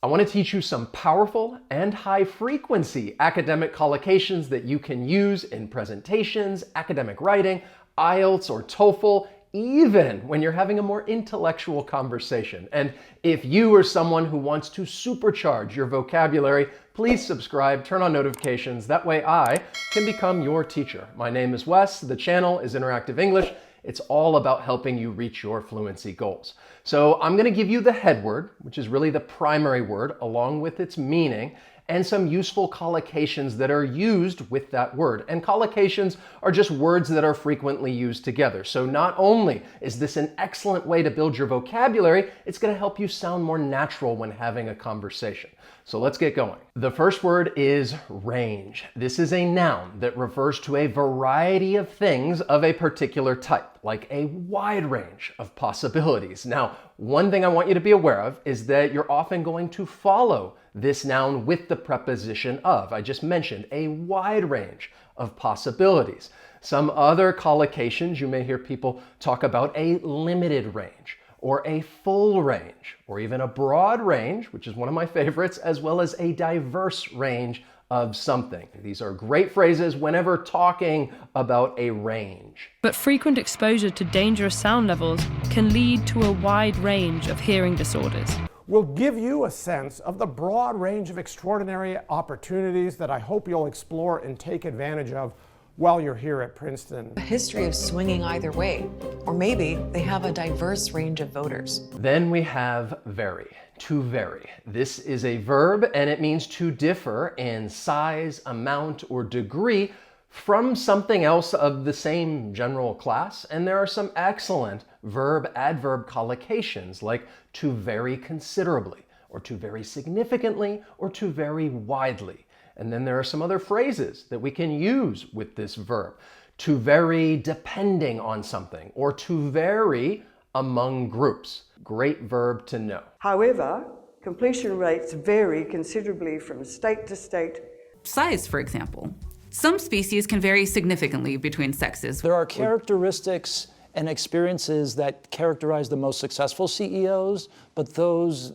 I want to teach you some powerful and high-frequency academic collocations that you can use in presentations, academic writing, IELTS or TOEFL, even when you're having a more intellectual conversation. And if you are someone who wants to supercharge your vocabulary, please subscribe, turn on notifications. That way I can become your teacher. My name is Wes. The channel is Interactive English. It's all about helping you reach your fluency goals. So I'm going to give you the head word, which is really the primary word, along with its meaning, and some useful collocations that are used with that word. And collocations are just words that are frequently used together. So not only is this an excellent way to build your vocabulary, it's going to help you sound more natural when having a conversation. So let's get going. The first word is range. This is a noun that refers to a variety of things of a particular type, like a wide range of possibilities. Now, one thing I want you to be aware of is that you're often going to follow this noun with the preposition of. I just mentioned a wide range of possibilities. Some other collocations, you may hear people talk about a limited range, or a full range, or even a broad range, which is one of my favorites, as well as a diverse range of something. These are great phrases whenever talking about a range. But frequent exposure to dangerous sound levels can lead to a wide range of hearing disorders. Will give you a sense of the broad range of extraordinary opportunities that I hope you'll explore and take advantage of while you're here at Princeton. A history of swinging either way, or maybe they have a diverse range of voters. Then we have vary, to vary. This is a verb and it means to differ in size, amount, or degree from something else of the same general class. And there are some excellent verb-adverb collocations like to vary considerably, or to vary significantly, or to vary widely. And then there are some other phrases that we can use with this verb. To vary depending on something, or to vary among groups. Great verb to know. However, completion rates vary considerably from state to state. Size, for example. Some species can vary significantly between sexes. There are characteristics and experiences that characterize the most successful CEOs, but those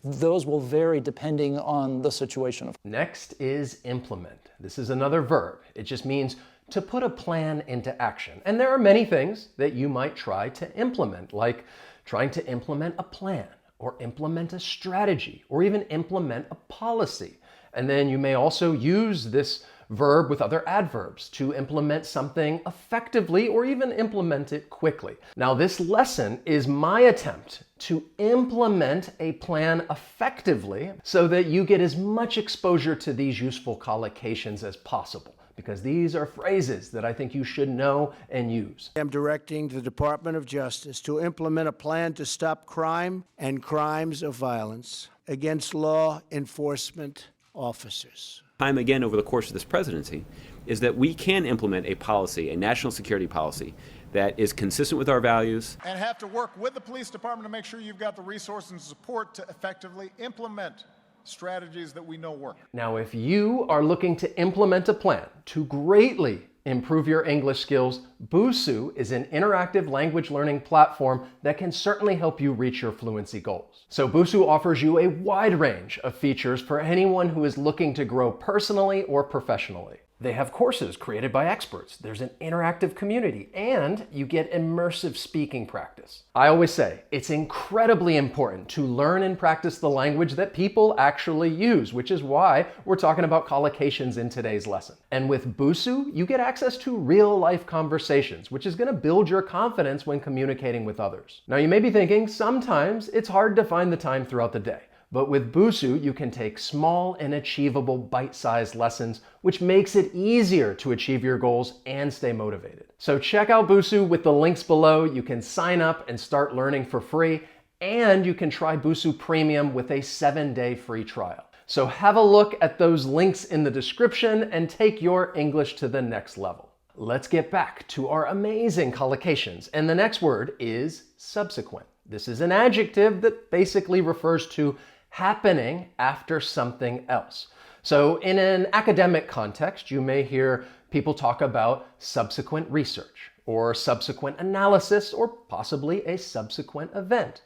will vary depending on the situation. Next is implement. This is another verb. It just means to put a plan into action. And there are many things that you might try to implement, like trying to implement a plan, or implement a strategy, or even implement a policy. And then you may also use this verb with other adverbs to implement something effectively or even implement it quickly. Now, this lesson is my attempt to implement a plan effectively so that you get as much exposure to these useful collocations as possible, because these are phrases that I think you should know and use. I'm directing the Department of Justice to implement a plan to stop crime and crimes of violence against law enforcement officers. Time again over the course of this presidency is that we can implement a policy, a national security policy, that is consistent with our values. And have to work with the police department to make sure you've got the resources and support to effectively implement strategies that we know work. Now, if you are looking to implement a plan to greatly improve your English skills, Busuu is an interactive language learning platform that can certainly help you reach your fluency goals. So Busuu offers you a wide range of features for anyone who is looking to grow personally or professionally. They have courses created by experts, there's an interactive community, and you get immersive speaking practice. I always say it's incredibly important to learn and practice the language that people actually use, which is why we're talking about collocations in today's lesson. And with Busuu, you get access to real-life conversations, which is going to build your confidence when communicating with others. Now, you may be thinking sometimes it's hard to find the time throughout the day. But with Busuu, you can take small and achievable bite-sized lessons, which makes it easier to achieve your goals and stay motivated. So check out Busuu with the links below. You can sign up and start learning for free, and you can try Busuu Premium with a 7-day free trial. So have a look at those links in the description and take your English to the next level. Let's get back to our amazing collocations, and the next word is subsequent. This is an adjective that basically refers to happening after something else. So in an academic context, you may hear people talk about subsequent research, or subsequent analysis, or possibly a subsequent event.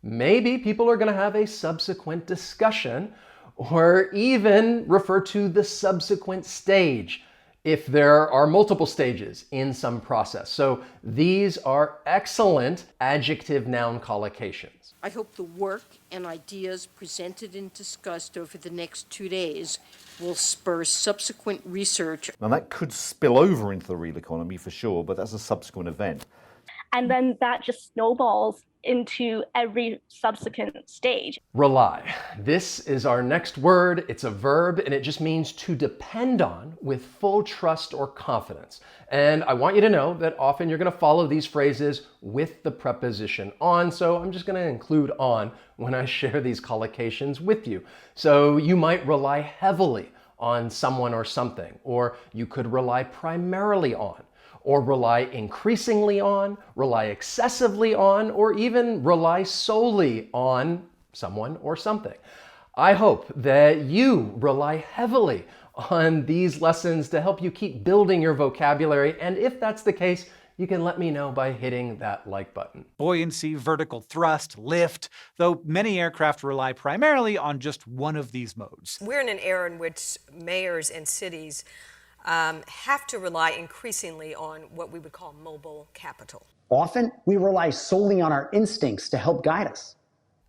Maybe people are going to have a subsequent discussion, or even refer to the subsequent stage if there are multiple stages in some process. So these are excellent adjective noun collocations. I hope the work and ideas presented and discussed over the next 2 days will spur subsequent research. Now that could spill over into the real economy for sure, but that's a subsequent event. And then that just snowballs into every subsequent stage. Rely. This is our next word. It's a verb, and it just means to depend on with full trust or confidence. And I want you to know that often you're going to follow these phrases with the preposition on, so I'm just going to include on when I share these collocations with you. So you might rely heavily on someone or something, or you could rely primarily on, or rely increasingly on, rely excessively on, or even rely solely on someone or something. I hope that you rely heavily on these lessons to help you keep building your vocabulary, and if that's the case, you can let me know by hitting that like button. Buoyancy, vertical thrust, lift, though many aircraft rely primarily on just one of these modes. We're in an era in which mayors and cities have to rely increasingly on what we would call mobile capital. Often, we rely solely on our instincts to help guide us.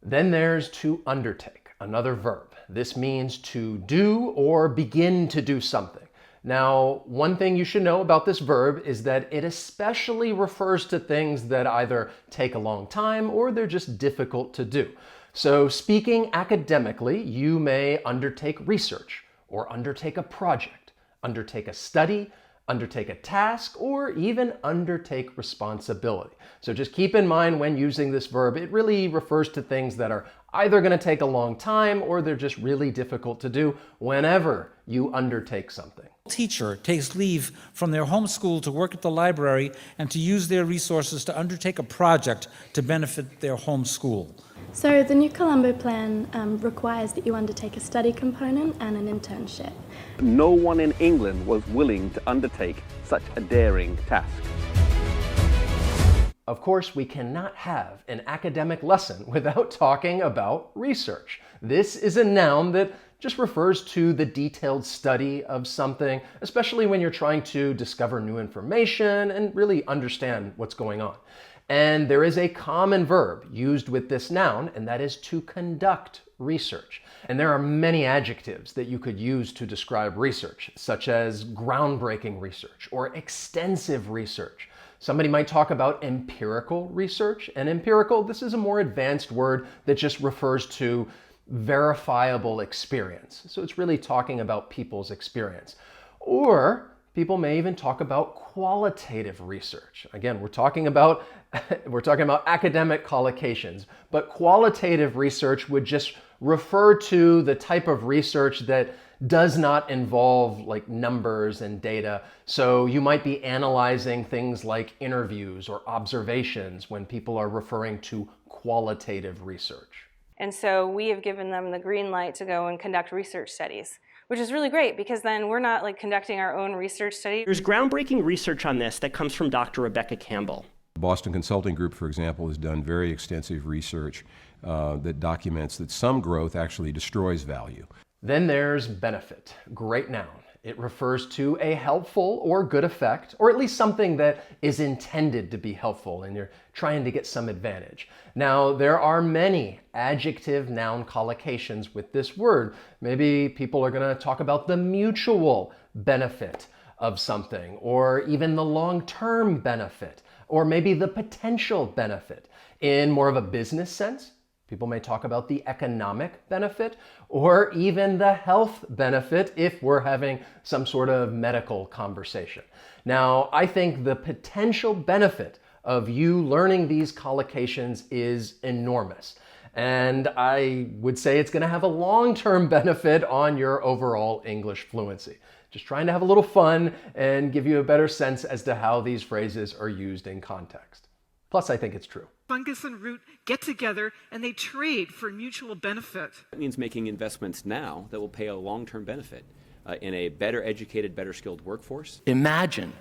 Then there's to undertake, another verb. This means to do or begin to do something. Now, one thing you should know about this verb is that it especially refers to things that either take a long time or they're just difficult to do. So speaking academically, you may undertake research or undertake a project, undertake a study, undertake a task, or even undertake responsibility. So just keep in mind when using this verb, it really refers to things that are either going to take a long time or they're just really difficult to do whenever you undertake something. Teacher takes leave from their home school to work at the library and to use their resources to undertake a project to benefit their home school. So the new Colombo plan requires that you undertake a study component and an internship. No one in England was willing to undertake such a daring task. Of course, we cannot have an academic lesson without talking about research. This is a noun that just refers to the detailed study of something, especially when you're trying to discover new information and really understand what's going on. And there is a common verb used with this noun, and that is to conduct research. And there are many adjectives that you could use to describe research, such as groundbreaking research or extensive research. Somebody might talk about empirical research, and empirical, this is a more advanced word that just refers to verifiable experience. So it's really talking about people's experience. Or people may even talk about qualitative research. Again, we're talking about academic collocations, but qualitative research would just refer to the type of research that does not involve like numbers and data. So you might be analyzing things like interviews or observations when people are referring to qualitative research. And so we have given them the green light to go and conduct research studies, which is really great because then we're not like conducting our own research study. There's groundbreaking research on this that comes from Dr. Rebecca Campbell. The Boston Consulting Group, for example, has done very extensive research that documents that some growth actually destroys value. Then there's benefit, great noun. It refers to a helpful or good effect, or at least something that is intended to be helpful and you're trying to get some advantage. Now, there are many adjective noun collocations with this word. Maybe people are going to talk about the mutual benefit of something, or even the long-term benefit, or maybe the potential benefit. In more of a business sense, people may talk about the economic benefit or even the health benefit if we're having some sort of medical conversation. Now, I think the potential benefit of you learning these collocations is enormous. And I would say it's going to have a long-term benefit on your overall English fluency. Just trying to have a little fun and give you a better sense as to how these phrases are used in context. Plus, I think it's true. Fungus and root get together and they trade for mutual benefit. That means making investments now that will pay a long-term benefit in a better educated, better skilled workforce. Imagine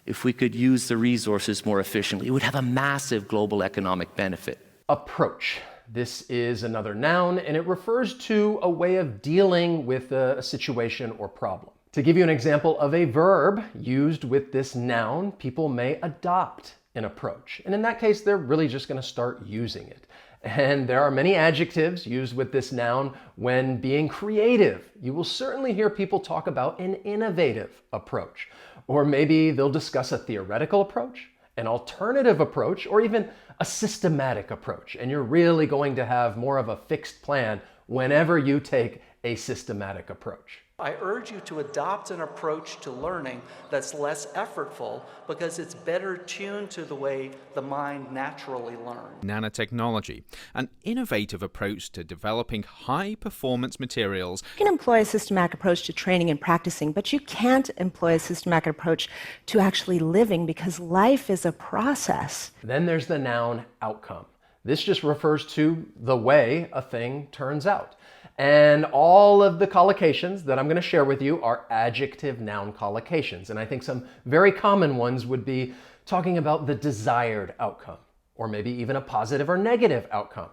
if we could use the resources more efficiently. It would have a massive global economic benefit. Approach. This is another noun, and it refers to a way of dealing with a situation or problem. To give you an example of a verb used with this noun, people may adopt an approach. And in that case, they're really just going to start using it. And there are many adjectives used with this noun when being creative. You will certainly hear people talk about an innovative approach. Or maybe they'll discuss a theoretical approach, an alternative approach, or even a systematic approach. And you're really going to have more of a fixed plan whenever you take a systematic approach. I urge you to adopt an approach to learning that's less effortful because it's better tuned to the way the mind naturally learns. Nanotechnology, an innovative approach to developing high-performance materials. You can employ a systematic approach to training and practicing, but you can't employ a systematic approach to actually living because life is a process. Then there's the noun outcome. This just refers to the way a thing turns out. And all of the collocations that I'm going to share with you are adjective noun collocations. And I think some very common ones would be talking about the desired outcome, or maybe even a positive or negative outcome,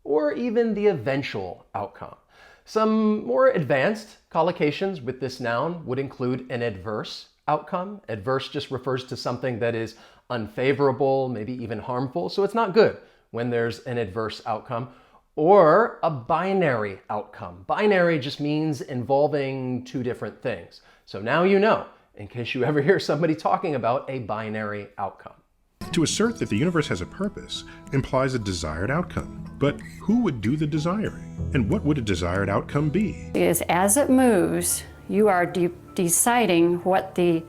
or even the eventual outcome. Some more advanced collocations with this noun would include an adverse outcome. Adverse just refers to something that is unfavorable, maybe even harmful. So it's not good when there's an adverse outcome. Or a binary outcome. Binary just means involving two different things. So now you know, in case you ever hear somebody talking about a binary outcome. To assert that the universe has a purpose implies a desired outcome. But who would do the desiring? And what would a desired outcome be? Is as it moves, you are deciding what the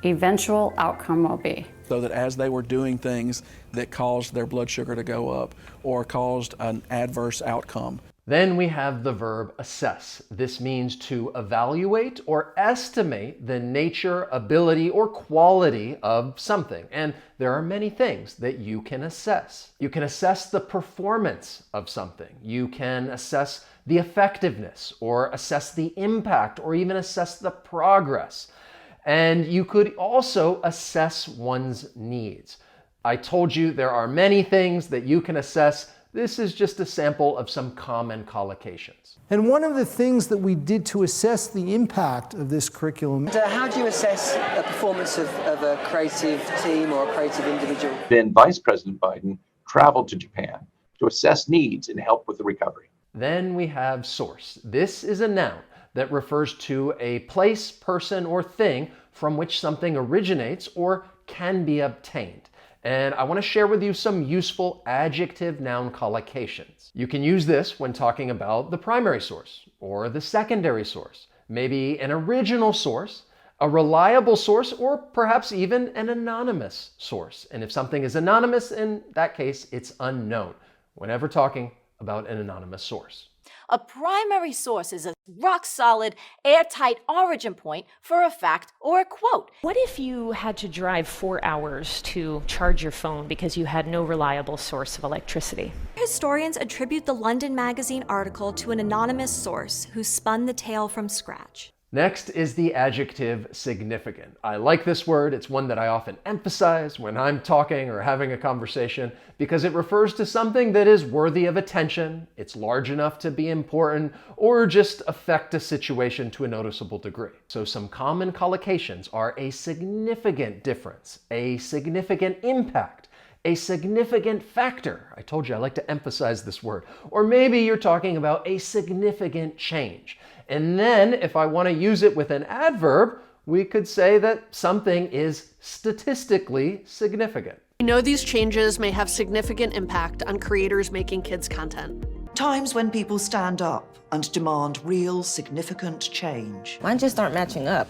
eventual outcome will be. So that as they were doing things that caused their blood sugar to go up or caused an adverse outcome. Then we have the verb assess. This means to evaluate or estimate the nature, ability, or quality of something. And there are many things that you can assess. You can assess the performance of something. You can assess the effectiveness or assess the impact or even assess the progress. And you could also assess one's needs. I told you there are many things that you can assess. This is just a sample of some common collocations. And one of the things that we did to assess the impact of this curriculum. How do you assess the performance of a creative team or a creative individual? Then Vice President Biden traveled to Japan to assess needs and help with the recovery. Then we have source. This is a noun that refers to a place, person, or thing from which something originates or can be obtained. And I want to share with you some useful adjective noun collocations. You can use this when talking about the primary source or the secondary source, maybe an original source, a reliable source, or perhaps even an anonymous source. And if something is anonymous, in that case, it's unknown whenever talking about an anonymous source. A primary source is a rock-solid, airtight origin point for a fact or a quote. What if you had to drive 4 hours to charge your phone because you had no reliable source of electricity? Historians attribute the London Magazine article to an anonymous source who spun the tale from scratch. Next is the adjective significant. I like this word. It's one that I often emphasize when I'm talking or having a conversation because it refers to something that is worthy of attention, it's large enough to be important, or just affect a situation to a noticeable degree. So some common collocations are a significant difference, a significant impact, a significant factor. I told you I like to emphasize this word. Or maybe you're talking about a significant change. And then if I want to use it with an adverb, we could say that something is statistically significant. We know these changes may have significant impact on creators making kids content. Times when people stand up and demand real, significant change. Mine just aren't matching up.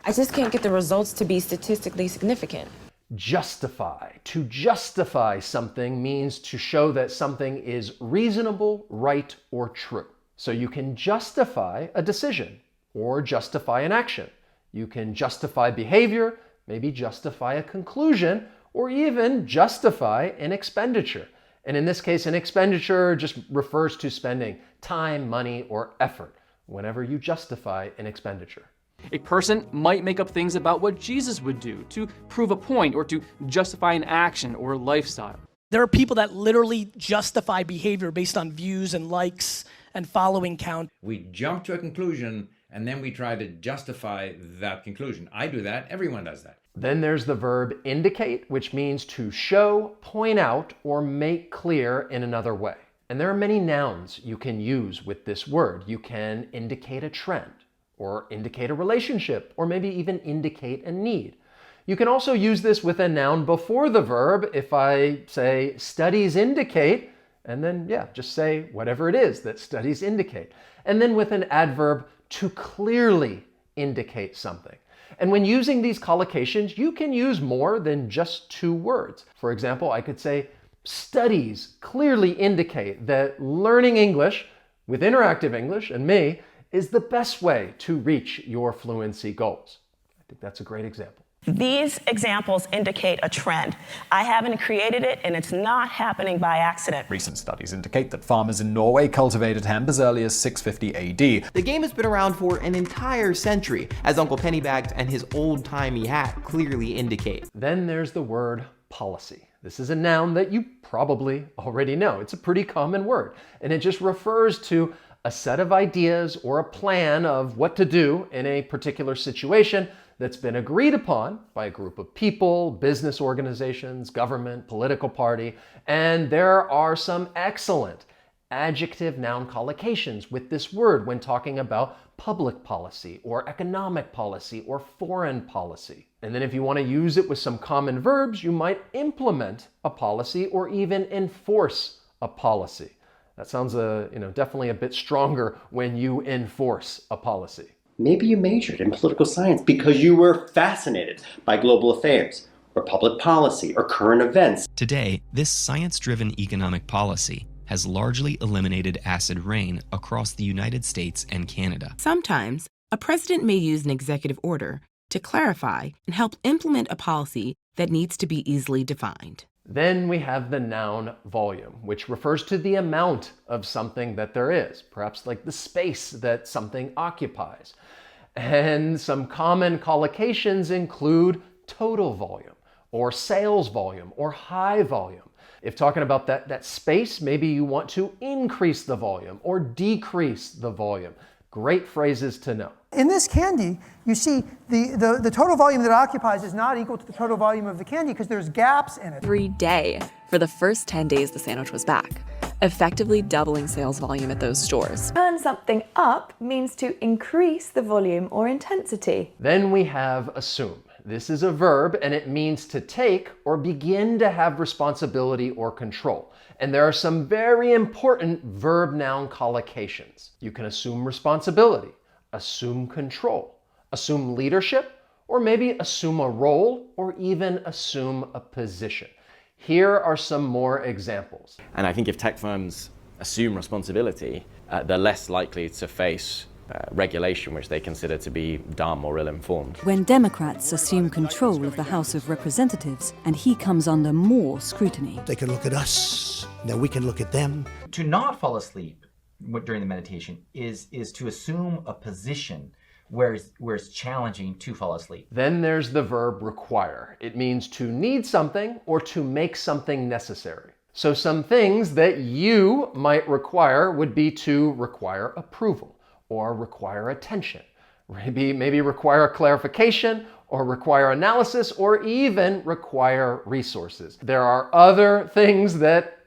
I just can't get the results to be statistically significant. Justify. To justify something means to show that something is reasonable, right, or true. So you can justify a decision or justify an action. You can justify behavior, maybe justify a conclusion, or even justify an expenditure. And in this case, an expenditure just refers to spending time, money, or effort whenever you justify an expenditure. A person might make up things about what Jesus would do to prove a point or to justify an action or lifestyle. There are people that literally justify behavior based on views and likes and following count. We jump to a conclusion and then we try to justify that conclusion. I do that, everyone does that. Then there's the verb indicate, which means to show, point out, or make clear in another way. And there are many nouns you can use with this word. You can indicate a trend, or indicate a relationship, or maybe even indicate a need. You can also use this with a noun before the verb. If I say studies indicate, and then just say whatever it is that studies indicate. And then with an adverb to clearly indicate something. And when using these collocations, you can use more than just 2 words. For example, I could say, studies clearly indicate that learning English with interactive English and me is the best way to reach your fluency goals. I think that's a great example. These examples indicate a trend. I haven't created it, and it's not happening by accident. Recent studies indicate that farmers in Norway cultivated hemp as early as 650 AD. The game has been around for an entire century, as Uncle Pennybags and his old-timey hat clearly indicate. Then there's the word policy. This is a noun that you probably already know. It's a pretty common word, and it just refers to a set of ideas or a plan of what to do in a particular situation that's been agreed upon by a group of people, business organizations, government, political party, and there are some excellent adjective noun collocations with this word when talking about public policy or economic policy or foreign policy. And then if you want to use it with some common verbs, you might implement a policy or even enforce a policy. That sounds definitely a bit stronger when you enforce a policy. Maybe you majored in political science because you were fascinated by global affairs, or public policy, or current events. Today, this science-driven economic policy has largely eliminated acid rain across the United States and Canada. Sometimes, a president may use an executive order to clarify and help implement a policy that needs to be easily defined. Then we have the noun volume, which refers to the amount of something that there is, perhaps like the space that something occupies. And some common collocations include total volume, or sales volume, or high volume. If talking about that space, maybe you want to increase the volume or decrease the volume. Great phrases to know. In this candy, you see the total volume that it occupies is not equal to the total volume of the candy because there's gaps in it. Every day for the first 10 days the sandwich was back, effectively doubling sales volume at those stores. Turn something up means to increase the volume or intensity. Then we have assume. This is a verb and it means to take or begin to have responsibility or control. And there are some very important verb-noun collocations. You can assume responsibility, assume control, assume leadership, or maybe assume a role, or even assume a position. Here are some more examples. And I think if tech firms assume responsibility, they're less likely to face regulation which they consider to be dumb or ill-informed. When Democrats assume control of the House of Representatives and he comes under more scrutiny. They can look at us, now we can look at them. To not fall asleep during the meditation is to assume a position where it's challenging to fall asleep. Then there's the verb require. It means to need something or to make something necessary. So some things that you might require would be to require approval, or require attention, maybe require clarification, or require analysis, or even require resources. There are other things that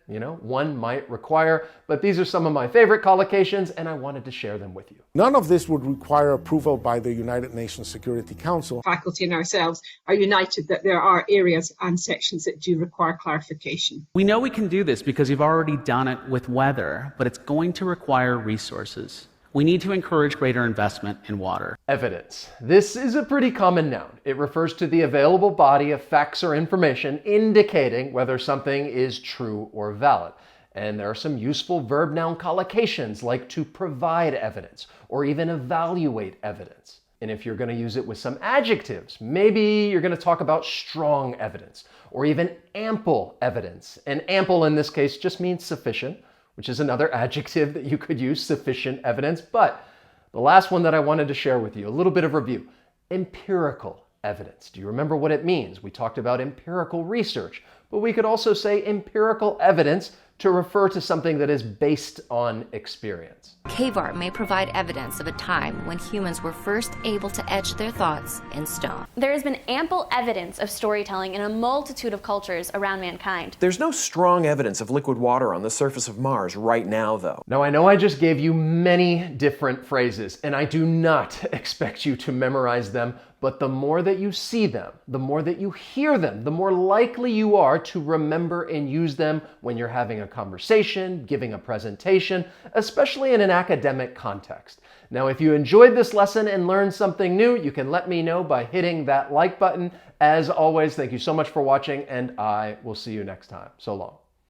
one might require, but these are some of my favorite collocations, and I wanted to share them with you. None of this would require approval by the United Nations Security Council. Faculty and ourselves are united that there are areas and sections that do require clarification. We know we can do this because we've already done it with weather, but it's going to require resources. We need to encourage greater investment in water. Evidence. This is a pretty common noun. It refers to the available body of facts or information indicating whether something is true or valid. And there are some useful verb-noun collocations like to provide evidence or even evaluate evidence. And if you're going to use it with some adjectives, maybe you're going to talk about strong evidence or even ample evidence. And ample in this case just means sufficient, which is another adjective that you could use, sufficient evidence. But the last one that I wanted to share with you, a little bit of review. Empirical evidence. Do you remember what it means? We talked about empirical research, but we could also say empirical evidence to refer to something that is based on experience. Cave art may provide evidence of a time when humans were first able to etch their thoughts in stone. There has been ample evidence of storytelling in a multitude of cultures around mankind. There's no strong evidence of liquid water on the surface of Mars right now, though. Now, I know I just gave you many different phrases, and I do not expect you to memorize them, but the more that you see them, the more that you hear them, the more likely you are to remember and use them when you're having a conversation, giving a presentation, especially in an academic context. Now, if you enjoyed this lesson and learned something new, you can let me know by hitting that like button. As always, thank you so much for watching, and I will see you next time. So long.